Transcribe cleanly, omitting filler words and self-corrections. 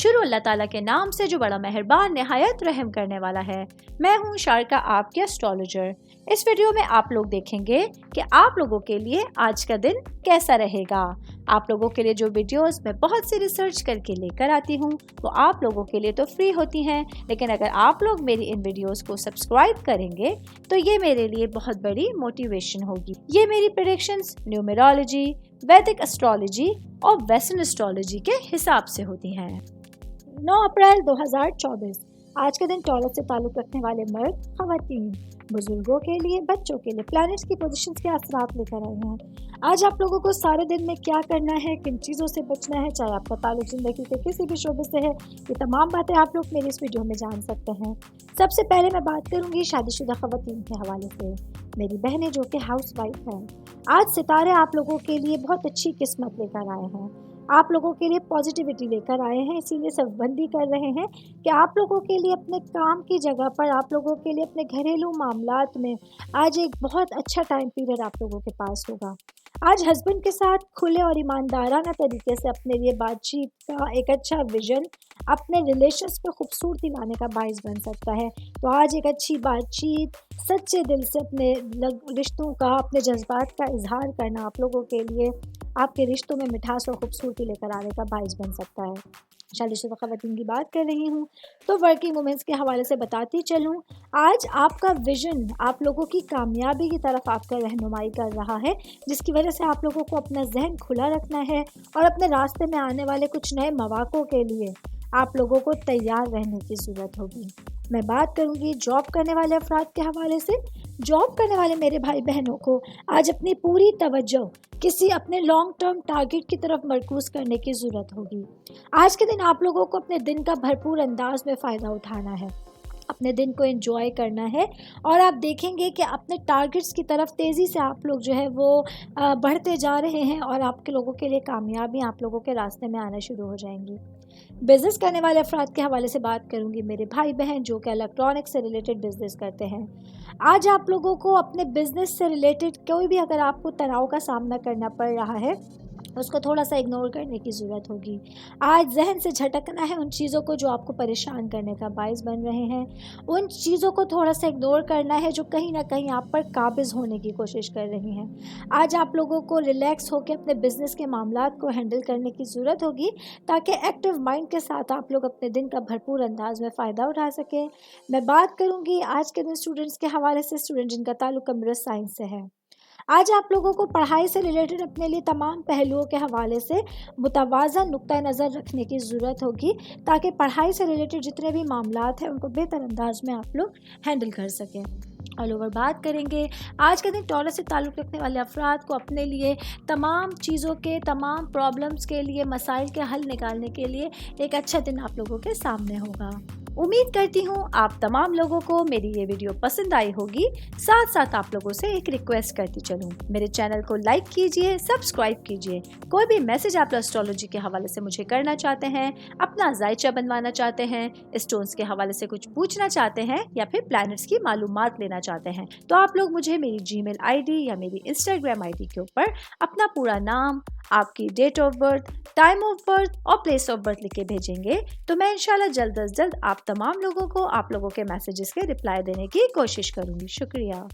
शुरू अल्लाह ताला के नाम से जो बड़ा मेहरबान निहायत रहम करने वाला है। मैं हूँ शारका, आपके एस्ट्रोलॉजर। इस वीडियो में आप लोग देखेंगे कि आप लोगों के लिए आज का दिन कैसा रहेगा। आप लोगों के लिए जो वीडियोस मैं बहुत सी रिसर्च करके लेकर आती हूँ वो आप लोगों के लिए तो फ्री होती हैं, लेकिन अगर आप लोग मेरी इन वीडियोस को सब्सक्राइब करेंगे तो ये मेरे लिए बहुत बड़ी मोटिवेशन होगी। ये मेरी प्रेडिक्शंस न्यूमेरोलॉजी, वैदिक एस्ट्रोलॉजी और वेस्टर्न एस्ट्रोलॉजी के हिसाब से होती हैं। 9 अप्रैल 2024 आज के दिन टॉरस से ताल्लुक़ रखने वाले मर्द, ख़वातीन, बुजुर्गों के लिए, बच्चों के लिए प्लैनेट्स की पोजीशंस के असरात लेकर आए हैं। आज आप लोगों को सारे दिन में क्या करना है, किन चीज़ों से बचना है, चाहे आपका ताल्लुक़ ज़िंदगी के किसी भी शोबे से है, ये तमाम बातें आप लोग मेरी इस वीडियो में जान सकते हैं। सबसे पहले मैं बात करूँगी शादीशुदा ख़वातीन के हवाले से। मेरी बहनें जो कि हाउस वाइफ हैं, आज सितारे आप लोगों के लिए बहुत अच्छी किस्मत लेकर आए हैं। आप लोगों के लिए पॉजिटिविटी लेकर आए हैं, इसीलिए सबबंदी कर रहे हैं कि आप लोगों के लिए अपने काम की जगह पर, आप लोगों के लिए अपने घरेलू मामलात में आज एक बहुत अच्छा टाइम पीरियड आप लोगों के पास होगा। आज हस्बैंड के साथ खुले और ईमानदाराना तरीके से अपने लिए बातचीत का एक अच्छा विजन अपने रिलेशंस पे खूबसूरती लाने का बाइस बन सकता है। तो आज एक अच्छी बातचीत, सच्चे दिल से अपने रिश्तों का, अपने जज्बात का इजहार करना आप लोगों के लिए आपके रिश्तों में मिठास और खूबसूरती लेकर आने का बाइस बन सकता है। शादीशुदा ख़वातीन की बात कर रही हूँ तो वर्किंग वुमेंस के हवाले से बताती चलूँ, आज आपका विजन आप लोगों की कामयाबी की तरफ आपका रहनुमाई कर रहा है, जिसकी वजह से आप लोगों को अपना जहन खुला रखना है और अपने रास्ते में आने वाले कुछ नए मौक़ों के लिए आप लोगों को तैयार रहने की ज़रूरत होगी। मैं बात करूंगी जॉब करने वाले अफराद के हवाले से। जॉब करने वाले मेरे भाई बहनों को आज अपनी पूरी तवज्जो किसी अपने लॉन्ग टर्म टारगेट की तरफ मरकूज़ करने की ज़रूरत होगी। आज के दिन आप लोगों को अपने दिन का भरपूर अंदाज में फ़ायदा उठाना है, अपने दिन को एंजॉय करना है और आप देखेंगे कि अपने टारगेट्स की तरफ तेज़ी से आप लोग जो है वो बढ़ते जा रहे हैं और आपके लोगों के लिए कामयाबी आप लोगों के रास्ते में आना शुरू हो जाएंगी। बिज़नेस करने वाले अफराद के हवाले से बात करूंगी, मेरे भाई बहन जो कि इलेक्ट्रॉनिक से रिलेटेड बिज़नेस करते हैं। आज आप लोगों को अपने बिज़नेस से रिलेटेड कोई भी अगर आपको तनाव का सामना करना पड़ रहा है उसको थोड़ा सा इग्नोर करने की ज़रूरत होगी। आज जहन से झटकना है उन चीज़ों को जो आपको परेशान करने का बाइस बन रहे हैं। उन चीज़ों को थोड़ा सा इग्नोर करना है जो कहीं ना कहीं आप पर काबिज़ होने की कोशिश कर रही हैं। आज आप लोगों को रिलैक्स होकर अपने बिज़नेस के मामलात को हैंडल करने की ज़रूरत होगी ताकि एक्टिव माइंड के साथ आप लोग अपने दिन का भरपूर अंदाज में फ़ायदा उठा सकें। मैं बात करूँगी आज के दिन स्टूडेंट्स के हवाले से, स्टूडेंट जिनका ताल्लुक़ कंप्यूटर साइंस से है। आज आप लोगों को पढ़ाई से रिलेटेड अपने लिए तमाम पहलुओं के हवाले से मुतवाज़न नुक्ता नज़र रखने की ज़रूरत होगी ताकि पढ़ाई से रिलेटेड जितने भी मामलात हैं उनको बेहतर अंदाज में आप लोग हैंडल कर सकें। ऑल ओवर बात करेंगे आज के दिन टॉरस से ताल्लुक़ रखने वाले अफराद को अपने लिए तमाम चीज़ों के, तमाम प्रॉब्लम्स के लिए, मसाइल के हल निकालने के लिए एक अच्छा दिन आप लोगों के सामने होगा। उम्मीद करती हूँ आप तमाम लोगों को मेरी ये वीडियो पसंद आई होगी। साथ साथ आप लोगों से एक रिक्वेस्ट करती चलूँ, मेरे चैनल को लाइक कीजिए, सब्सक्राइब कीजिए। कोई भी मैसेज आप एस्ट्रोलॉजी के हवाले से मुझे करना चाहते हैं, अपना जायचा बनवाना चाहते हैं, स्टोन्स के हवाले से कुछ पूछना चाहते हैं या फिर प्लैनेट्स की मालूमात लेना चाहते हैं तो आप लोग मुझे मेरी जीमेल आईडी या मेरी इंस्टाग्राम आईडी के ऊपर अपना पूरा नाम, आपकी date of birth, time of birth और प्लेस ऑफ बर्थ लिख के भेजेंगे तो मैं इंशाल्लाह जल्द अज जल्द आप तमाम लोगों को आप लोगों के मैसेजेस के रिप्लाई देने की कोशिश करूंगी। शुक्रिया।